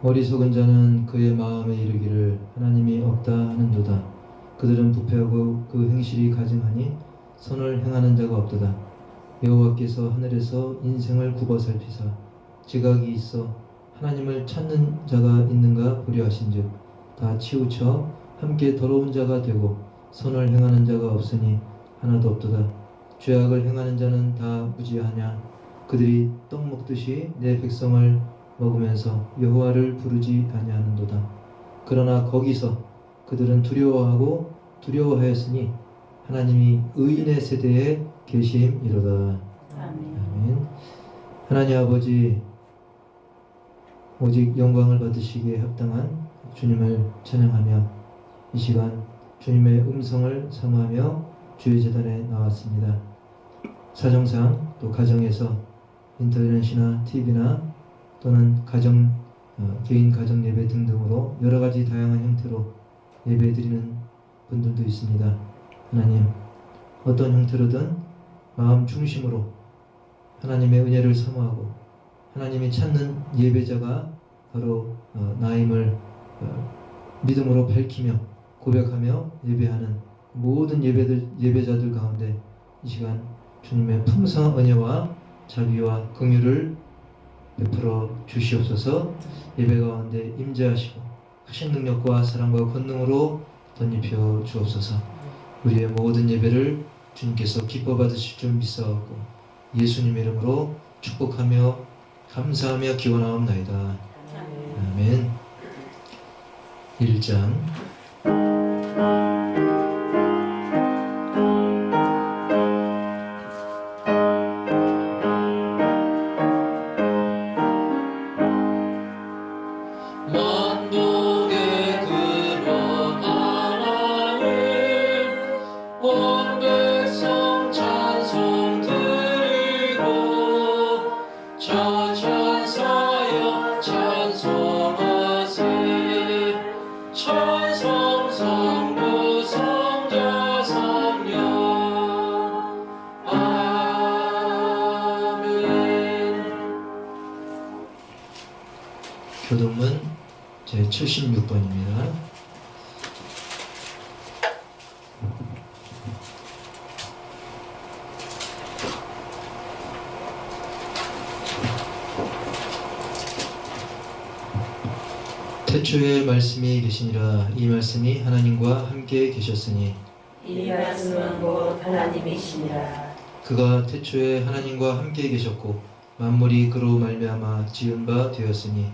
어리석은 자는 그의 마음에 이르기를 하나님이 없다 하는도다. 그들은 부패하고 그 행실이 가증하니 선을 행하는 자가 없도다. 여호와께서 하늘에서 인생을 굽어 살피사 지각이 있어 하나님을 찾는 자가 있는가 보려 하신즉 다 치우쳐 함께 더러운 자가 되고 선을 행하는 자가 없으니 하나도 없도다. 죄악을 행하는 자는 다 무지하냐. 그들이 떡 먹듯이 내 백성을 먹으면서 여호와를 부르지 아니하는도다. 그러나 거기서 그들은 두려워하고 두려워하였으니 하나님이 의인의 세대에 계심이로다. 아멘. 하나님 아버지, 오직 영광을 받으시기에 합당한 주님을 찬양하며 이 시간 주님의 음성을 사모하며 주의 제단에 나왔습니다. 사정상 또 가정에서 인터넷이나 TV나 또는 개인 가정 예배 등등으로 여러 가지 다양한 형태로 예배 드리는 분들도 있습니다. 하나님, 어떤 형태로든 마음 중심으로 하나님의 은혜를 사모하고 하나님이 찾는 예배자가 바로 나임을 믿음으로 밝히며 고백하며 예배하는 모든 예배자들 가운데 이 시간 주님의 풍성한 은혜와 자비와 긍휼을 베풀어 주시옵소서. 예배 가운데 임재하시고 하신 능력과 사랑과 권능으로 덧입혀 주옵소서. 우리의 모든 예배를 주님께서 기뻐 받으실 줄 믿사오고 예수님의 이름으로 축복하며 감사하며 기원하옵나이다. 아멘. 1장 교동문 제76번입니다. 태초에 말씀이 계시니라. 이 말씀이 하나님과 함께 계셨으니 이 말씀은 곧 하나님이시니라. 그가 태초에 하나님과 함께 계셨고 만물이 그로 말미암아 지은 바 되었으니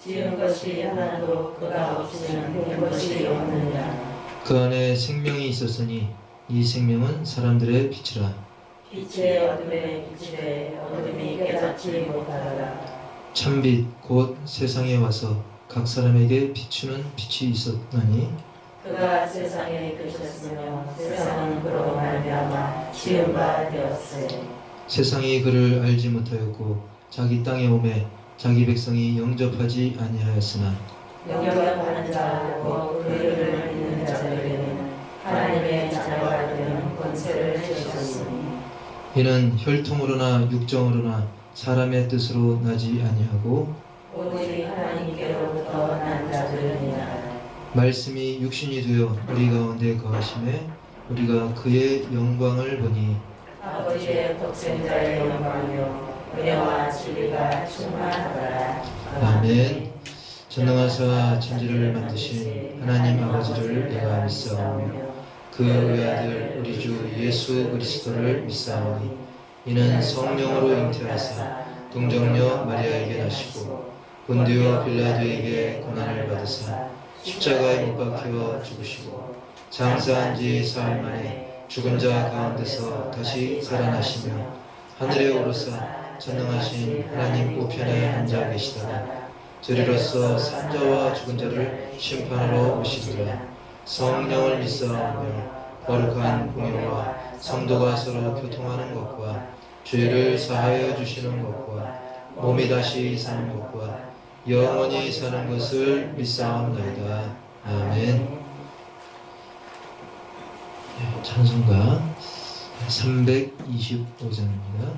지은 것이 하나도 그가 없이는 된 것이 없느니라. 그 안에 생명이 있었으니 이 생명은 사람들의 빛이라. 빛의 어둠에 비치되 어둠이 깨닫지 못하더라. 참빛 곧 세상에 와서 각 사람에게 비추는 빛이 있었나니 그가 세상에 계셨으며 세상은 그로 말미암아 지은 바 되었으니 세상이 그를 알지 못하였고 자기 땅에 오매 자기 백성이 영접하지 아니하였으나 영접하는 자 곧 그 이름을 믿는 자들에게는 하나님의 자녀가 되는 권세를 주셨으니 이는 혈통으로나 육정으로나 사람의 뜻으로 나지 아니하고 오직 하나님께로부터 난 자들이니라. 말씀이 육신이 되어 우리 가운데 거하심에 우리가 그의 영광을 보니 아버지의 독생자의 영광이요 은혜와 진리가 충만하더라. 아멘. 전능하사 천지를 만드신 하나님 아버지를 내가 믿사오며 그 외아들 우리 주 예수 그리스도를 믿사오니 이는 성령으로 잉태하사 동정녀 마리아에게 나시고 본디오 빌라도에게 고난을 받으사 십자가에 못 박혀 죽으시고 장사한 지 사흘 만에 죽은 자 가운데서 다시 살아나시며 하늘에 오르사 전능하신 하나님 우편에 앉아 계시다가 저리로서 산자와 죽은 자를 심판하러 오시리라. 성령을 믿사오며 거룩한 공예와 성도가 서로 교통하는 것과 죄를 사하여 주시는 것과 몸이 다시 사는 것과 영원히 사는 것을 믿사옵나이다. 아멘. 찬송가 325장입니다.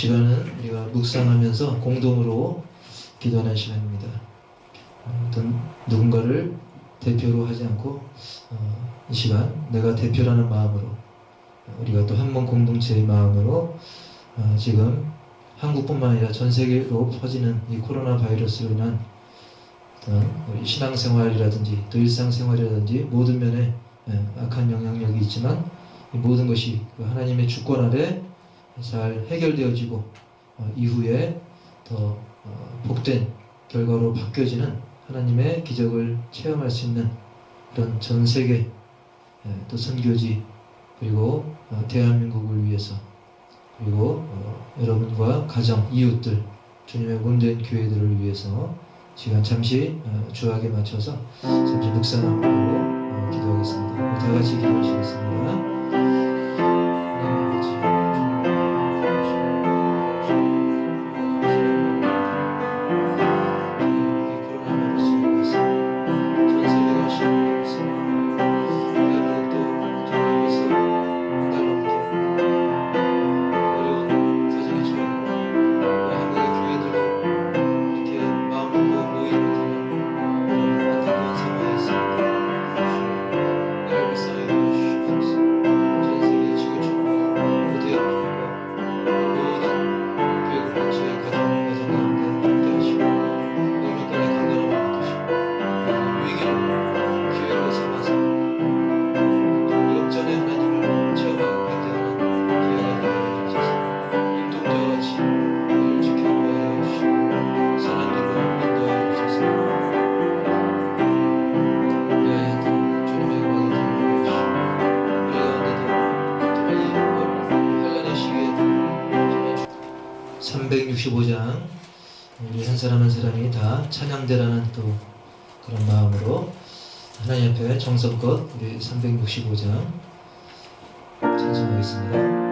시간은 우리가 묵상하면서 공동으로 기도하는 시간입니다. 어떤 누군가를 대표로 하지 않고 이 시간 내가 대표라는 마음으로 우리가 또 한 번 공동체의 마음으로 지금 한국뿐만 아니라 전 세계로 퍼지는 이 코로나 바이러스로 인한 어떤 우리 신앙생활이라든지 또 일상생활이라든지 모든 면에 악한 영향력이 있지만 이 모든 것이 그 하나님의 주권 아래 잘 해결되어지고 이후에 더 복된 결과로 바뀌어지는 하나님의 기적을 체험할 수 있는 그런 전 세계 또 선교지 그리고 대한민국을 위해서 그리고 여러분과 가정, 이웃들 주님의 몸된 교회들을 위해서 시간 잠시 주악에 맞춰서 잠시 묵상하고 기도하겠습니다. 우리 다 같이 기도하시겠습니다. (365장) 우리 한 사람 한 사람이 다 찬양대라는 또 그런 마음으로 하나님 앞에 정성껏 우리 365장 찬송하겠습니다.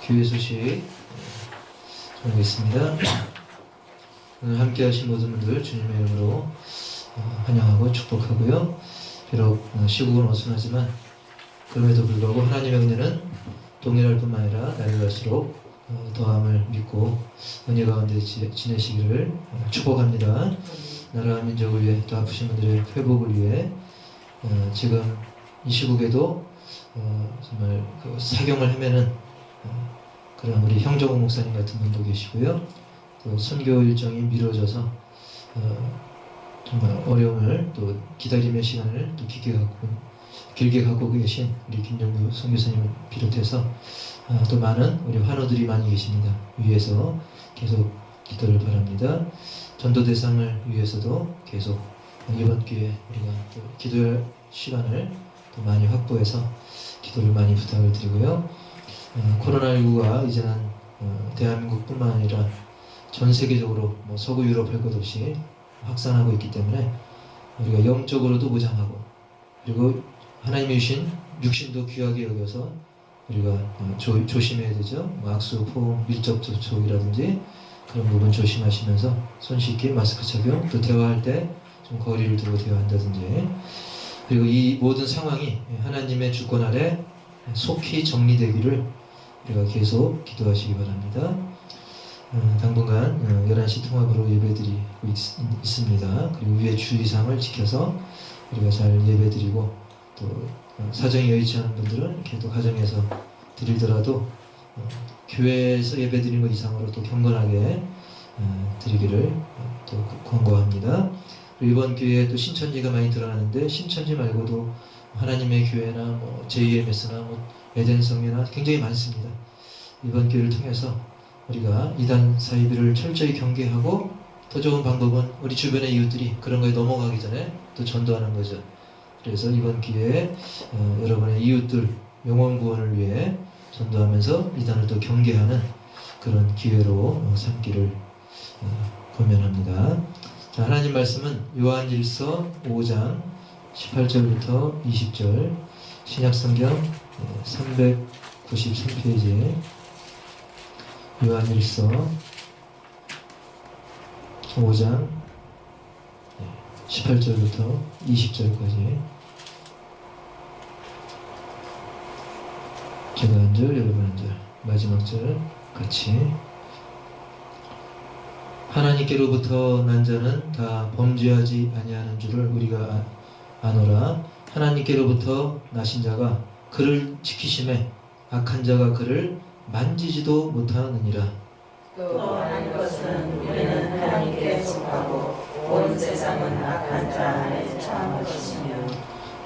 교회 소식 전하겠습니다. 오늘 함께 하신 모든 분들 주님의 이름으로 환영하고 축복하고요. 비록 시국은 어수선하지만 그럼에도 불구하고 하나님의 은혜는 동일할 뿐만 아니라 날이 갈수록 더함을 믿고 은혜 가운데 지내시기를 축복합니다. 나라와 민족을 위해 또 아프신 분들의 회복을 위해 지금 이 시국에도 정말 그 사경을 헤매는 그런 우리 형정호 목사님 같은 분도 계시고요. 또 선교 일정이 미뤄져서 정말 어려움을 또 기다림의 시간을 또 길게 갖고 계신 우리 김정규 선교사님을 비롯해서 또 많은 우리 환우들이 많이 계십니다. 위에서 계속 기도를 바랍니다. 전도 대상을 위해서도 계속 이번 기회에 우리가 또 기도할 시간을 또 많이 확보해서 기도를 많이 부탁을 드리고요. 코로나19가 이제는 대한민국뿐만 아니라 전 세계적으로 뭐 서구 유럽 할 것 없이 확산하고 있기 때문에 우리가 영적으로도 무장하고 그리고 하나님이 주신 육신도 귀하게 여겨서 우리가 조심해야 되죠. 뭐 악수, 포옹, 밀접 접촉이라든지 그런 부분 조심하시면서 손 씻기, 마스크 착용, 또 대화할 때 좀 거리를 두고 대화한다든지 그리고 이 모든 상황이 하나님의 주권 아래 속히 정리되기를 우리가 계속 기도하시기 바랍니다. 당분간 11시 통합으로 예배드리고 있습니다. 그리고 위의 주의사항을 지켜서 우리가 잘 예배드리고 또 사정이 여의치 않은 분들은 이렇게 또 가정에서 드리더라도 교회에서 예배드리는 것 이상으로 또 경건하게 드리기를 또 권고합니다. 그리고 이번 기회에 또 신천지가 많이 드러나는데 신천지 말고도 하나님의 교회나 뭐 JMS나 뭐 에덴 성회나 굉장히 많습니다. 이번 기회를 통해서 우리가 이단 사이비를 철저히 경계하고 더 좋은 방법은 우리 주변의 이웃들이 그런 거에 넘어가기 전에 또 전도하는 거죠. 그래서 이번 기회에 여러분의 이웃들 영혼 구원을 위해 전도하면서 이단을 또 경계하는 그런 기회로 삼기를 권면합니다. 자, 하나님 말씀은 요한일서 5장 18절부터 20절 신약성경 393페이지에 요한일서 5장 18절부터 20절까지 제가 한 절, 여러분 한 절, 마지막 절 같이 하나님께로부터 난 자는 다 범죄하지 아니하는 줄을 우리가 아노라. 하나님께로부터 나신 자가 그를 지키심에 악한 자가 그를 만지지도 못하느니라. 또 아는 것은 우리는 하나님께 속하고 온 세상은 악한 자 안에 처한 것이며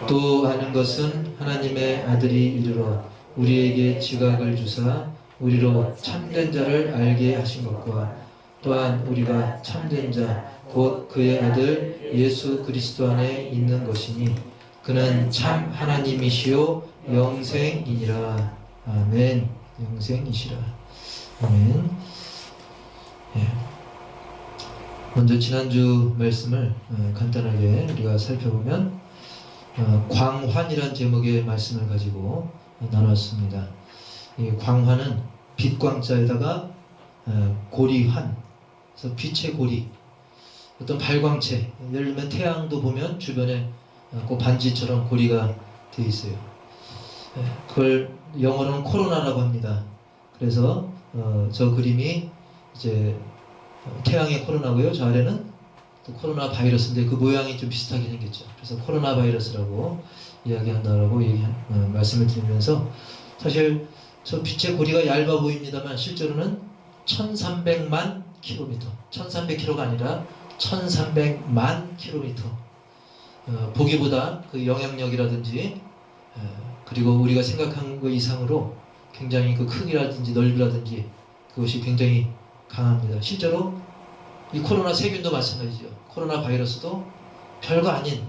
또 아는 것은 하나님의 아들이 이르러 우리에게 지각을 주사 우리로 참된 자를 알게 하신 것과 또한 우리가 참된 자 곧 그의 아들 예수 그리스도 안에 있는 것이니 그는 참 하나님이시요 영생이니라. 아멘. 영생이시라. 아멘. 예. 먼저 지난주 말씀을 간단하게 우리가 살펴보면 광환이란 제목의 말씀을 가지고 나눴습니다. 이 광환은 빛광자에다가 고리환, 그래서 빛의 고리, 어떤 발광체, 예를 들면 태양도 보면 주변에 그 반지처럼 고리가 되어 있어요. 그걸 영어로는 코로나라고 합니다. 그래서 저 그림이 이제 태양의 코로나고요. 저 아래는 또 코로나 바이러스인데 그 모양이 좀 비슷하게 생겼죠. 그래서 코로나 바이러스라고 이야기한다라고 말씀을 드리면서 사실 저 빛의 고리가 얇아 보입니다만 실제로는 1300만 킬로미터, 1300km가 아니라 1300만 킬로미터. 보기보다 그 영향력이라든지 그리고 우리가 생각한 것 이상으로 굉장히 그 크기라든지 넓이라든지 그것이 굉장히 강합니다. 실제로 이 코로나 세균도 마찬가지죠. 코로나 바이러스도 별거 아닌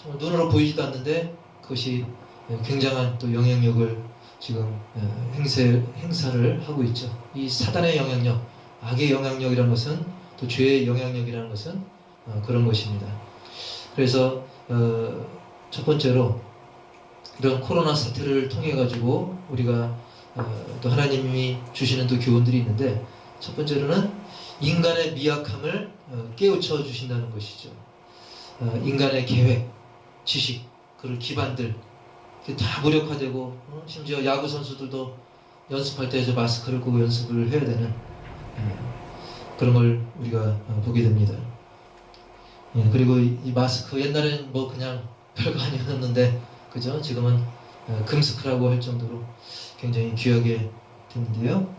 정말 눈으로 보이지도 않는데 그것이 굉장한 또 영향력을 지금 행사를 하고 있죠. 이 사단의 영향력, 악의 영향력이라는 것은 또 죄의 영향력이라는 것은 그런 것입니다. 그래서 첫 번째로 이런 코로나 사태를 통해 가지고 우리가 또 하나님이 주시는 또 교훈들이 있는데 첫 번째로는 인간의 미약함을 깨우쳐 주신다는 것이죠. 인간의 계획, 지식, 그런 기반들 다 무력화되고 심지어 야구 선수들도 연습할 때 저 마스크를 꼭 연습을 해야 되는 그런 걸 우리가 보게 됩니다. 그리고 이 마스크 옛날에는 뭐 그냥 별거 아니었는데 그죠? 지금은 금스크라고 할 정도로 굉장히 귀하게 됐는데요.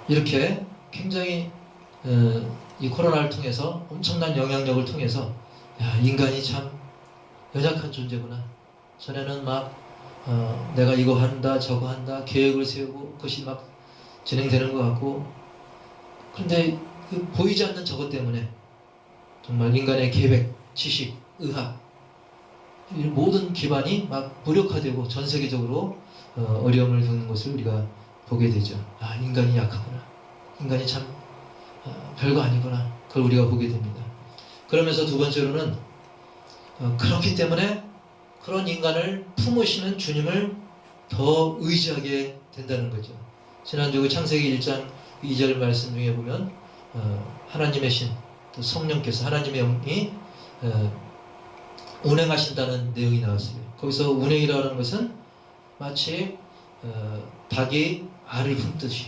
이렇게 굉장히 이 코로나를 통해서 엄청난 영향력을 통해서 야, 인간이 참 연약한 존재구나. 전에는 막 내가 이거 한다 저거 한다 계획을 세우고 그것이 막 진행되는 것 같고, 그런데 그 보이지 않는 저것 때문에 정말 인간의 계획, 지식, 의학 이 모든 기반이 막 무력화되고 전 세계적으로 어려움을 겪는 것을 우리가 보게 되죠. 아, 인간이 약하구나. 인간이 참 별거 아니구나. 그걸 우리가 보게 됩니다. 그러면서 두 번째로는 그렇기 때문에 그런 인간을 품으시는 주님을 더 의지하게 된다는 거죠. 지난주 그 창세기 1장 2절 말씀 중에 보면 하나님의 신, 또 성령께서 하나님의 영이 운행하신다는 내용이 나왔어요. 거기서 운행이라는 것은 마치 닭이 알을 품듯이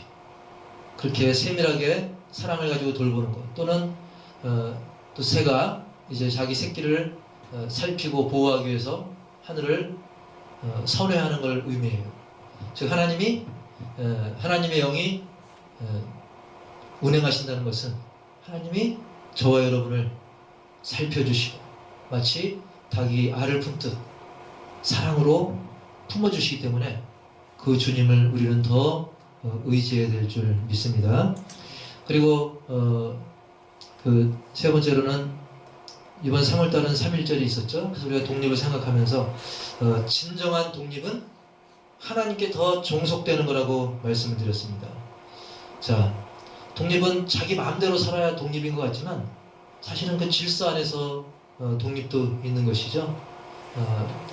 그렇게 세밀하게 사랑을 가지고 돌보는 것, 또는 또 새가 이제 자기 새끼를 살피고 보호하기 위해서 하늘을 선회하는 걸 의미해요. 즉 하나님의 영이 운행하신다는 것은 하나님이 저와 여러분을 살펴주시고 마치 닭이 알을 품듯 사랑으로 품어주시기 때문에 그 주님을 우리는 더 의지해야 될 줄 믿습니다. 그리고 그 세 번째로는 이번 3월달은 3.1절이 있었죠. 그래서 우리가 독립을 생각하면서 진정한 독립은 하나님께 더 종속되는 거라고 말씀을 드렸습니다. 자, 독립은 자기 마음대로 살아야 독립인 것 같지만 사실은 그 질서 안에서 독립도 있는 것이죠.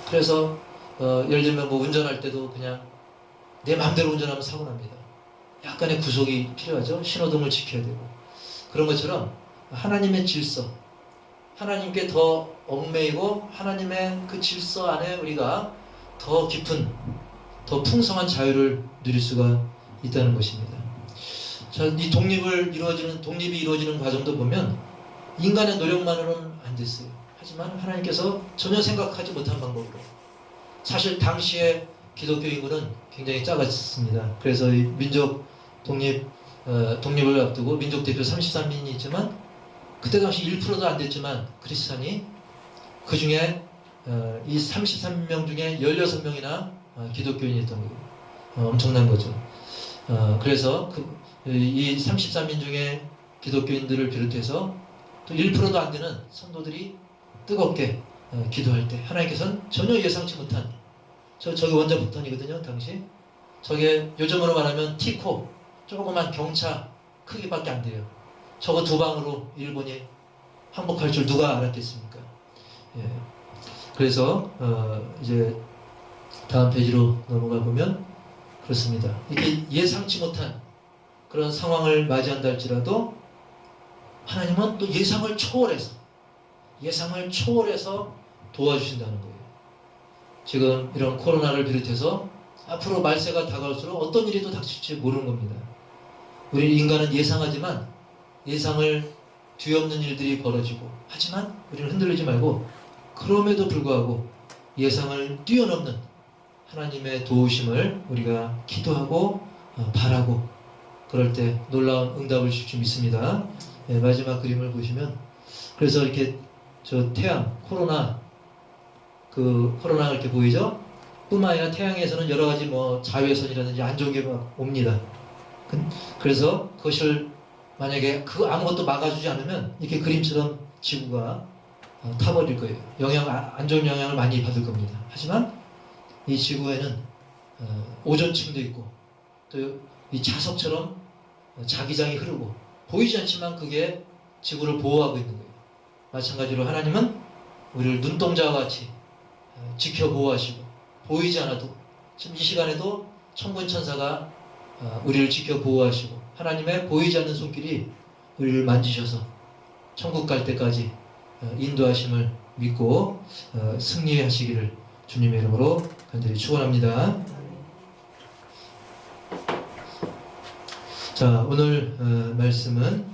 그래서 예를 들면 뭐 운전할 때도 그냥 내 마음대로 운전하면 사고 납니다. 약간의 구속이 필요하죠. 신호등을 지켜야 되고. 그런 것처럼 하나님의 질서, 하나님께 더 얽매이고 하나님의 그 질서 안에 우리가 더 깊은, 더 풍성한 자유를 누릴 수가 있다는 것입니다. 자, 이 독립이 이루어지는 과정도 보면 인간의 노력만으로는 안 됐어요. 하지만 하나님께서 전혀 생각하지 못한 방법으로, 사실 당시에 기독교 인구는 굉장히 작았습니다. 그래서 이 민족 독립을 앞두고 민족 대표 33인이 있지만 그때 당시 1%도 안 됐지만 크리스찬이 그 중에 이 33명 중에 16명이나 기독교인이었던 거예요. 엄청난 거죠. 그래서 이 33인 중에 기독교인들을 비롯해서 또 1%도 안 되는 성도들이 뜨겁게 기도할 때 하나님께서는 전혀 예상치 못한, 저기 원자 폭탄이거든요. 당시 저게 요즘으로 말하면 티코, 조그만 경차 크기밖에 안 돼요. 저거 두 방으로 일본이 항복할 줄 누가 알았겠습니까? 예. 그래서 이제 다음 페이지로 넘어가 보면 그렇습니다. 이렇게 예상치 못한 그런 상황을 맞이한다 할지라도 하나님은 또 예상을 초월해서 도와주신다는 거예요. 지금 이런 코로나를 비롯해서 앞으로 말세가 다가올수록 어떤 일이 또 닥칠지 모르는 겁니다. 우리 인간은 예상하지만 예상을 뒤엎는 일들이 벌어지고, 하지만 우리는 흔들리지 말고 그럼에도 불구하고 예상을 뛰어넘는 하나님의 도우심을 우리가 기도하고 바라고, 그럴 때 놀라운 응답을 줄 줄 믿습니다. 네, 마지막 그림을 보시면, 그래서 이렇게 저 태양, 코로나가 이렇게 보이죠? 뿐만 아니라 태양에서는 여러 가지 뭐 자외선이라든지 안 좋은 게 막 옵니다. 그래서 그것을 만약에 아무것도 막아주지 않으면 이렇게 그림처럼 지구가 타버릴 거예요. 안 좋은 영향을 많이 받을 겁니다. 하지만 이 지구에는 오존층도 있고 또 이 자석처럼 자기장이 흐르고 보이지 않지만 그게 지구를 보호하고 있는 거예요. 마찬가지로 하나님은 우리를 눈동자와 같이 지켜 보호하시고, 보이지 않아도 지금 이 시간에도 천군 천사가 우리를 지켜 보호하시고 하나님의 보이지 않는 손길이 우리를 만지셔서 천국 갈 때까지 인도하심을 믿고 승리하시기를 주님의 이름으로 간절히 축원합니다. 자, 오늘 말씀은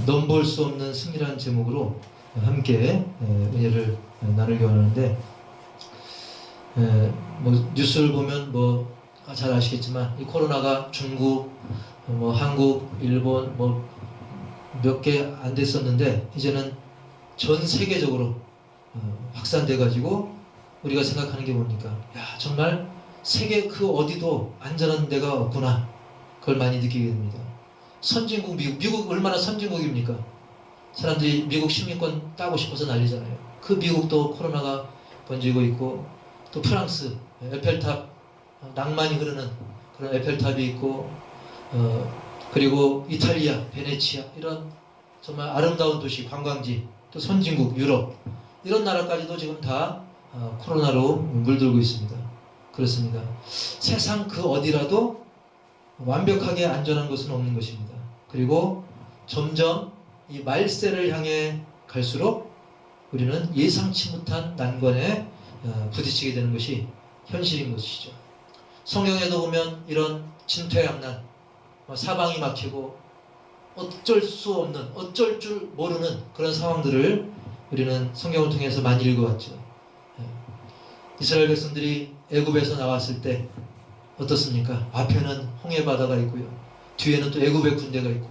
넘볼 수 없는 승리라는 제목으로 함께 은혜를 나누기 원하는데, 뭐 뉴스를 보면 뭐 잘 아시겠지만 이 코로나가 중국, 뭐 한국, 일본 뭐 몇 개 안 됐었는데 이제는 전 세계적으로 확산돼 가지고 우리가 생각하는 게 뭡니까? 야, 정말 세계 그 어디도 안전한 데가 없구나. 그걸 많이 느끼게 됩니다. 선진국 미국 얼마나 선진국입니까? 사람들이 미국 시민권 따고 싶어서 난리잖아요. 그 미국도 코로나가 번지고 있고, 또 프랑스 에펠탑, 낭만이 흐르는 그런 에펠탑이 있고, 그리고 이탈리아 베네치아, 이런 정말 아름다운 도시 관광지, 또 선진국 유럽, 이런 나라까지도 지금 다 코로나로 물들고 있습니다. 그렇습니다. 세상 그 어디라도 완벽하게 안전한 것은 없는 것입니다. 그리고 점점 이 말세를 향해 갈수록 우리는 예상치 못한 난관에 부딪히게 되는 것이 현실인 것이죠. 성경에도 보면 이런 진퇴양난, 사방이 막히고 어쩔 수 없는, 어쩔 줄 모르는 그런 상황들을 우리는 성경을 통해서 많이 읽어왔죠. 이스라엘 백성들이 애굽에서 나왔을 때 어떻습니까? 앞에는 홍해 바다가 있고요, 뒤에는 또 애굽의 군대가 있고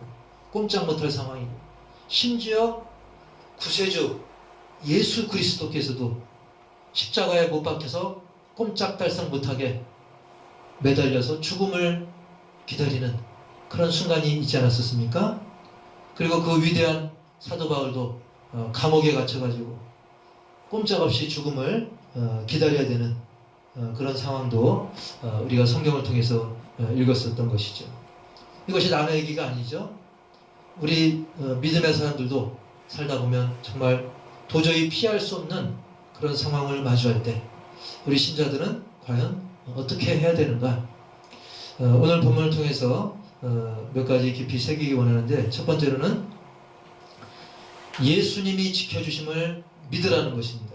꼼짝 못할 상황이고, 심지어 구세주 예수 그리스도께서도 십자가에 못 박혀서 꼼짝달싹 못하게 매달려서 죽음을 기다리는 그런 순간이 있지 않았었습니까? 그리고 그 위대한 사도 바울도 감옥에 갇혀가지고 꼼짝없이 죽음을 기다려야 되는 그런 상황도 우리가 성경을 통해서 읽었었던 것이죠. 이것이 남의 얘기가 아니죠. 우리 믿음의 사람들도 살다 보면 정말 도저히 피할 수 없는 그런 상황을 마주할 때 우리 신자들은 과연 어떻게 해야 되는가? 오늘 본문을 통해서 몇 가지 깊이 새기기 원하는데, 첫 번째로는 예수님이 지켜주심을 믿으라는 것입니다.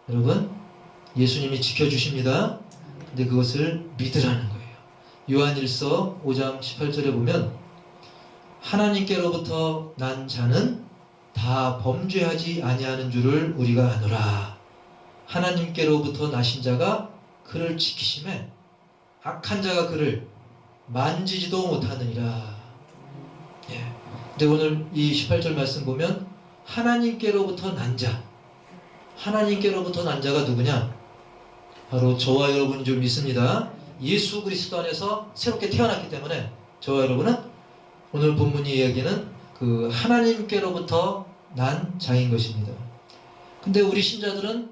여러분, 예수님이 지켜주십니다. 근데 그것을 믿으라는 거예요. 요한일서 5장 18절에 보면 하나님께로부터 난 자는 다 범죄하지 아니하는 줄을 우리가 아노라. 하나님께로부터 나신 자가 그를 지키심에 악한 자가 그를 만지지도 못하느니라. 예. 근데 오늘 이 18절 말씀 보면 하나님께로부터 난 자, 하나님께로부터 난 자가 누구냐? 바로 저와 여러분인 줄 믿습니다. 예수 그리스도 안에서 새롭게 태어났기 때문에 저와 여러분은 오늘 본문이 이야기는 그 하나님께로부터 난 자인 것입니다. 근데 우리 신자들은,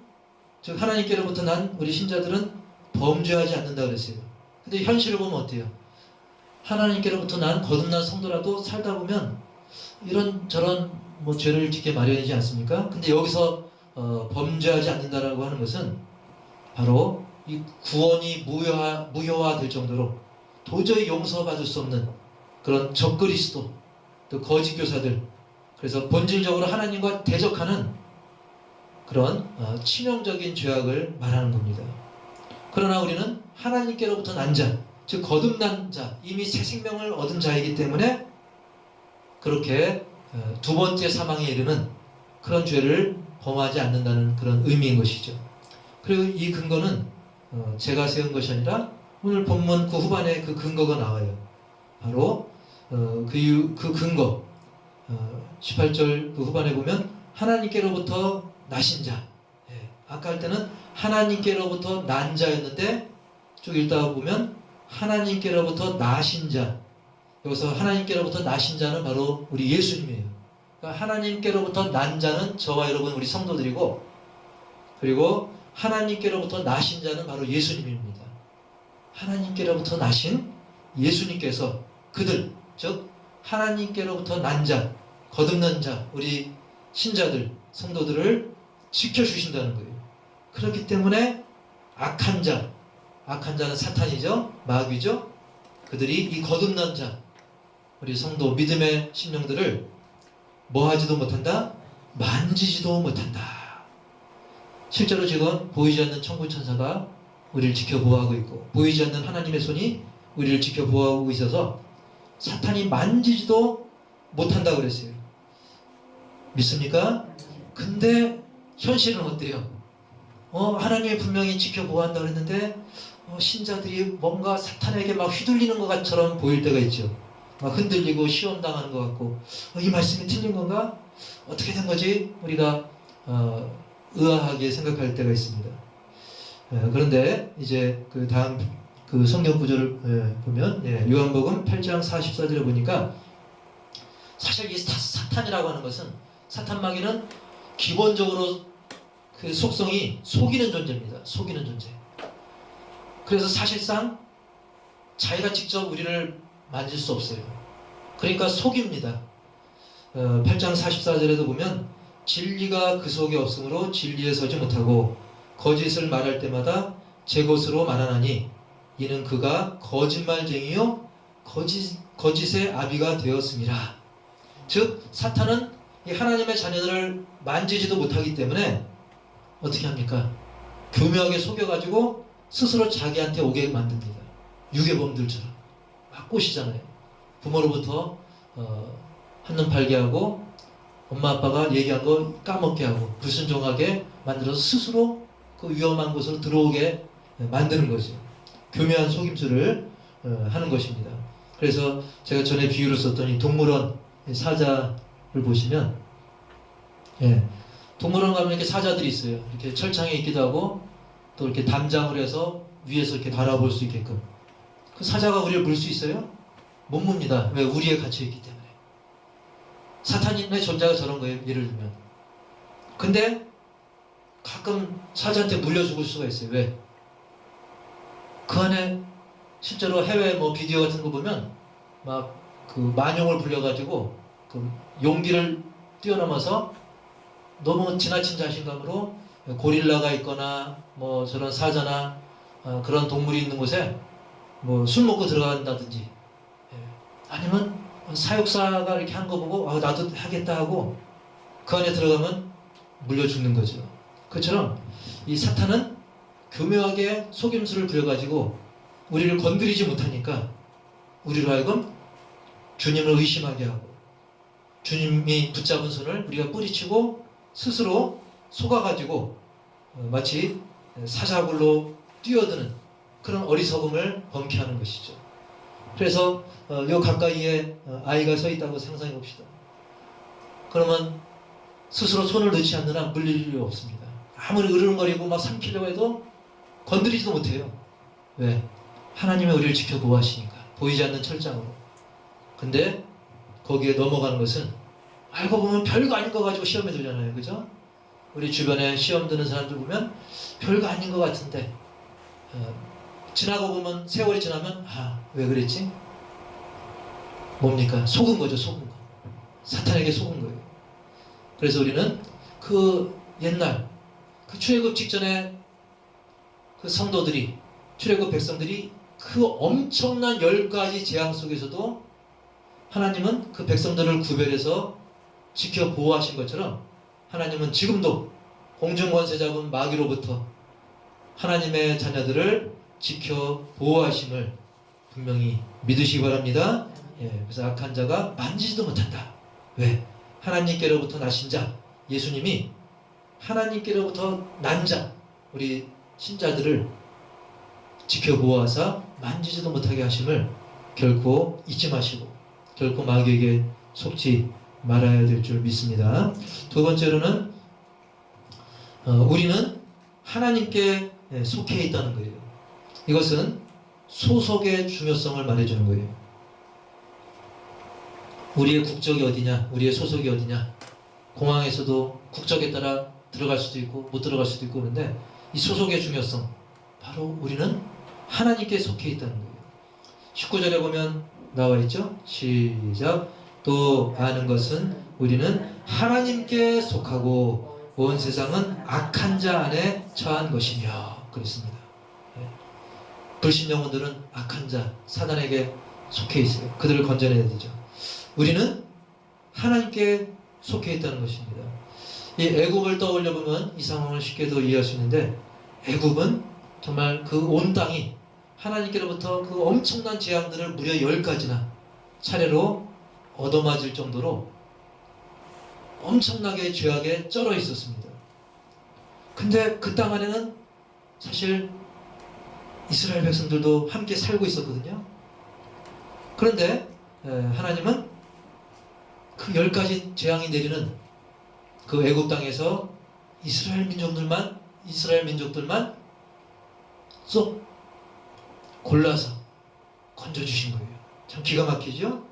즉 하나님께로부터 난 우리 신자들은 범죄하지 않는다 그랬어요. 근데 현실을 보면 어때요? 하나님께로부터 난 거듭난 성도라도 살다 보면 이런저런 뭐 죄를 짓게 마련이지 않습니까? 근데 여기서 범죄하지 않는다라고 하는 것은 바로 이 구원이 무효화될 정도로 도저히 용서받을 수 없는 그런 적그리스도, 또 거짓 교사들, 그래서 본질적으로 하나님과 대적하는 그런 치명적인 죄악을 말하는 겁니다. 그러나 우리는 하나님께로부터 난 자, 즉 거듭난 자, 이미 새 생명을 얻은 자이기 때문에 그렇게 두 번째 사망에 이르는 그런 죄를 범하지 않는다는 그런 의미인 것이죠. 그리고 이 근거는 제가 세운 것이 아니라 오늘 본문 그 후반에 그 근거가 나와요. 바로 그 근거, 18절 그 후반에 보면 하나님께로부터 나신 자, 아까 할 때는 하나님께로부터 난 자였는데 쭉 읽다가 보면 하나님께로부터 나신 자, 여기서 하나님께로부터 나신 자는 바로 우리 예수님이에요. 그러니까 하나님께로부터 난 자는 저와 여러분 우리 성도들이고, 그리고 하나님께로부터 나신 자는 바로 예수님입니다. 하나님께로부터 나신 예수님께서 그들, 즉 하나님께로부터 난 자, 거듭난 자, 우리 신자들, 성도들을 지켜주신다는 거예요. 그렇기 때문에 악한 자는 사탄이죠, 마귀죠. 그들이 이 거듭난 자, 우리 성도 믿음의 심령들을 뭐하지도 못한다? 만지지도 못한다. 실제로 지금 보이지 않는 천군 천사가 우리를 지켜보호하고 있고, 보이지 않는 하나님의 손이 우리를 지켜보호하고 있어서 사탄이 만지지도 못한다고 그랬어요. 믿습니까? 근데 현실은 어때요? 하나님이 분명히 지켜보호한다고 그랬는데 신자들이 뭔가 사탄에게 막 휘둘리는 것처럼 보일 때가 있죠. 막 흔들리고 시험당하는 것 같고 이 말씀이 틀린 건가? 어떻게 된 거지? 우리가 의아하게 생각할 때가 있습니다. 그런데 이제 그 다음 그 성경 구절을 보면 요한복음 8장 44절에 보니까 사실 이 사탄이라고 하는 것은 사탄 마귀는 기본적으로 그 속성이 속이는 존재입니다. 속이는 존재. 그래서 사실상 자기가 직접 우리를 만질 수 없어요. 그러니까 속입니다. 8장 44절에도 보면 진리가 그 속에 없으므로 진리에 서지 못하고 거짓을 말할 때마다 제 것으로 말하나니 이는 그가 거짓말쟁이요 거짓의 아비가 되었습니다. 즉 사탄은 이 하나님의 자녀들을 만지지도 못하기 때문에 어떻게 합니까? 교묘하게 속여가지고 스스로 자기한테 오게 만듭니다. 유괴범들처럼 막 꼬시잖아요. 부모로부터 한눈 팔게 하고 엄마 아빠가 얘기한 거 까먹게 하고 불순종하게 만들어서 스스로 그 위험한 곳으로 들어오게 만드는 거죠. 교묘한 속임수를 하는 것입니다. 그래서 제가 전에 비유를 썼더니 동물원 사자를 보시면 동물원 가면 이렇게 사자들이 있어요. 이렇게 철창에 있기도 하고 또 이렇게 담장을 해서 위에서 이렇게 바라볼 수 있게끔. 그 사자가 우리를 물 수 있어요? 못 뭅니다. 왜? 우리에 갇혀있기 때문에. 사탄의 존재가 저런 거예요. 예를 들면. 근데 가끔 사자한테 물려 죽을 수가 있어요. 왜? 그 안에 실제로 해외 비디오 같은 거 보면 막 그 만용을 불려가지고 그 용기를 뛰어넘어서 너무 지나친 자신감으로 고릴라가 있거나 저런 사자나 그런 동물이 있는 곳에 술 먹고 들어간다든지 아니면 사육사가 이렇게 한 거 보고 나도 하겠다 하고 그 안에 들어가면 물려 죽는 거죠. 그처럼 이 사탄은 교묘하게 속임수를 부려가지고 우리를 건드리지 못하니까 우리로 하여금 주님을 의심하게 하고 주님이 붙잡은 손을 우리가 뿌리치고 스스로 속아가지고 마치 사자굴로 뛰어드는 그런 어리석음을 범케 하는 것이죠. 그래서 요 가까이에 아이가 서 있다고 상상해 봅시다. 그러면 스스로 손을 넣지 않는 한 물릴 일이 없습니다. 아무리 으르렁거리고 막 삼키려고 해도 건드리지도 못해요. 왜? 하나님의 우리를 지켜보호하시니까. 보이지 않는 철장으로. 근데 거기에 넘어가는 것은 알고 보면 별거 아닌 거 가지고 시험에 들잖아요. 그죠? 우리 주변에 시험 드는 사람들 보면 별거 아닌 것 같은데 지나고 보면 세월이 지나면 왜 그랬지? 뭡니까? 속은 거죠. 속은 거. 사탄에게 속은 거예요. 그래서 우리는 그 옛날 그 출애굽 직전에 그 성도들이 출애굽 백성들이 그 엄청난 10가지 재앙 속에서도 하나님은 그 백성들을 구별해서 지켜 보호하신 것처럼 하나님은 지금도 공중권세 잡은 마귀로부터 하나님의 자녀들을 지켜 보호하심을 분명히 믿으시기 바랍니다. 그래서 악한 자가 만지지도 못한다. 왜? 하나님께로부터 나신 자 예수님이 하나님께로부터 난 자 우리 신자들을 지켜 보호하사 만지지도 못하게 하심을 결코 잊지 마시고 결코 마귀에게 속지 말아야 될 줄 믿습니다. 두 번째로는 우리는 하나님께 속해 있다는 거예요. 이것은 소속의 중요성을 말해주는 거예요. 우리의 국적이 어디냐, 우리의 소속이 어디냐. 공항에서도 국적에 따라 들어갈 수도 있고 못 들어갈 수도 있고 그런데 이 소속의 중요성, 바로 우리는 하나님께 속해 있다는 거예요. 19절에 보면 나와 있죠? 시작. 또 아는 것은 우리는 하나님께 속하고 온 세상은 악한 자 안에 처한 것이며 그랬습니다. 불신 영혼들은 악한 자, 사단에게 속해 있어요. 그들을 건져내야 되죠. 우리는 하나님께 속해 있다는 것입니다. 이 애굽을 떠올려 보면 이 상황을 쉽게도 이해할 수 있는데 애굽은 정말 그 온 땅이 하나님께로부터 그 엄청난 재앙들을 무려 10가지나 차례로 얻어맞을 정도로 엄청나게 죄악에 쩔어 있었습니다. 근데 그 땅 안에는 사실 이스라엘 백성들도 함께 살고 있었거든요. 그런데 하나님은 그 10가지 재앙이 내리는 그 애굽 땅에서 이스라엘 민족들만 쏙 골라서 건져주신 거예요. 참 기가 막히죠?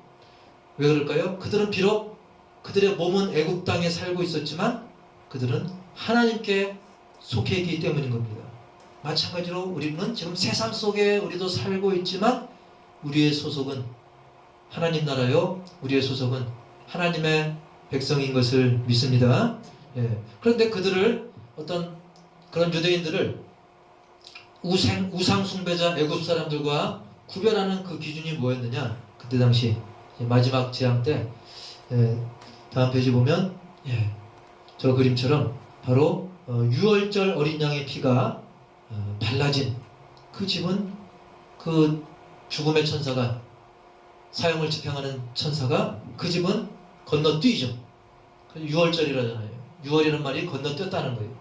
왜 그럴까요? 그들은 비록 그들의 몸은 애굽 땅에 살고 있었지만 그들은 하나님께 속해 있기 때문인 겁니다. 마찬가지로 우리는 지금 세상 속에 우리도 살고 있지만 우리의 소속은 하나님 나라요, 우리의 소속은 하나님의 백성인 것을 믿습니다. 그런데 그들을, 어떤 그런 유대인들을 우상 숭배자 애굽 사람들과 구별하는 그 기준이 뭐였느냐? 그때 당시 마지막 재앙 때, 다음 페이지 보면 저 그림처럼 바로 유월절 어린 양의 피가 발라진 그 집은 그 죽음의 천사가, 사형을 집행하는 천사가 그 집은 건너뛰죠. 유월절이라잖아요. 유월이라는 말이 건너뛰었다는 거예요.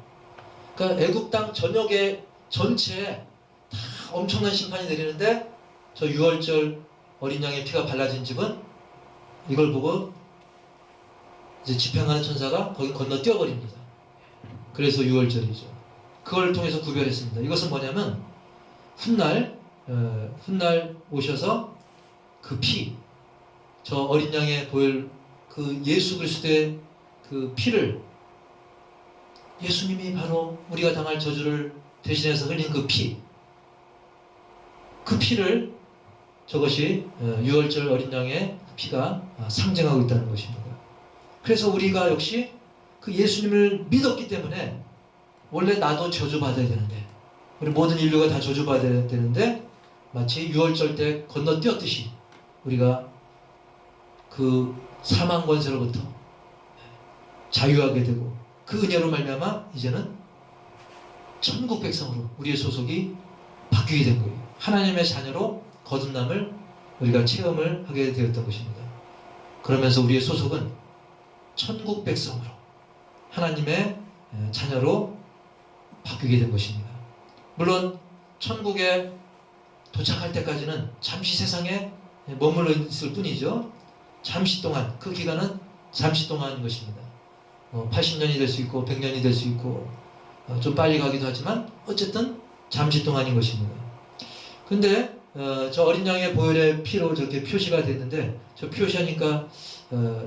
그러니까 애굽 땅 전역에 전체에 다 엄청난 심판이 내리는데 저 유월절 어린 양의 피가 발라진 집은 이걸 보고 이제 집행하는 천사가 거기 건너뛰어 버립니다. 그래서 유월절이죠. 그걸 통해서 구별했습니다. 이것은 뭐냐면 훗날 오셔서 그 피, 저 어린 양의 보혈, 그 예수 그리스도의 그 피를, 예수님이 바로 우리가 당할 저주를 대신해서 흘린 그 피를 저것이 유월절 어린 양의 피가 상징하고 있다는 것입니다. 그래서 우리가 역시 그 예수님을 믿었기 때문에 원래 나도 저주받아야 되는데, 우리 모든 인류가 다 저주받아야 되는데 마치 유월절 때 건너뛰었듯이 우리가 그 사망 권세로부터 자유하게 되고 그 은혜로 말미암아 이제는 천국 백성으로 우리의 소속이 바뀌게 된 거예요. 하나님의 자녀로 거듭남을 우리가 체험을 하게 되었던 것입니다. 그러면서 우리의 소속은 천국 백성으로 하나님의 자녀로 바뀌게 된 것입니다. 물론 천국에 도착할 때까지는 잠시 세상에 머물러 있을 뿐이죠. 잠시 동안, 그 기간은 잠시 동안인 것입니다. 80년이 될 수 있고 100년이 될 수 있고 좀 빨리 가기도 하지만 어쨌든 잠시 동안인 것입니다. 근데 저 어린 양의 보혈의 피로 저렇게 표시가 됐는데, 저 표시하니까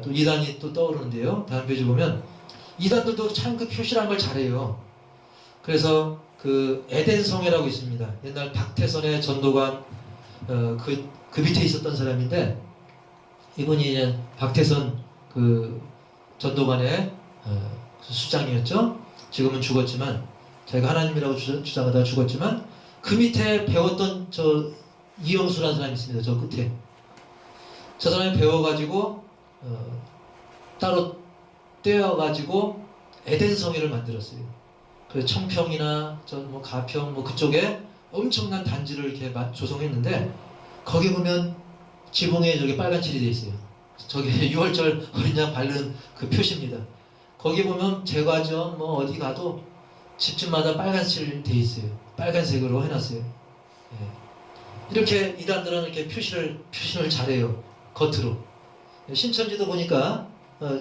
또 이단이 또 떠오르는데요. 다음 페이지 보면 이단들도 참 그 표시라는 걸 잘해요. 그래서 그 에덴성이라고 있습니다. 옛날 박태선의 전도관 그 밑에 있었던 사람인데, 이분이 이제 박태선 그 전도관의 수장이었죠. 지금은 죽었지만, 자기가 하나님이라고 주장하다가 죽었지만, 그 밑에 배웠던 저 이영수라는 사람이 있습니다. 저 끝에. 저 사람이 배워가지고 따로 떼어가지고 에덴성회를 만들었어요. 그 청평이나 저 뭐 가평 뭐 그쪽에 엄청난 단지를 이렇게 조성했는데, 거기 보면 지붕에 저기 빨간 칠이 돼 있어요. 저게 유월절 어린 양 바른 그 표시입니다. 거기 보면 제과점 뭐 어디 가도 집집마다 빨간 칠 돼 있어요. 빨간색으로 해놨어요. 이렇게 이단들은 이렇게 표시를 잘해요. 겉으로. 신천지도 보니까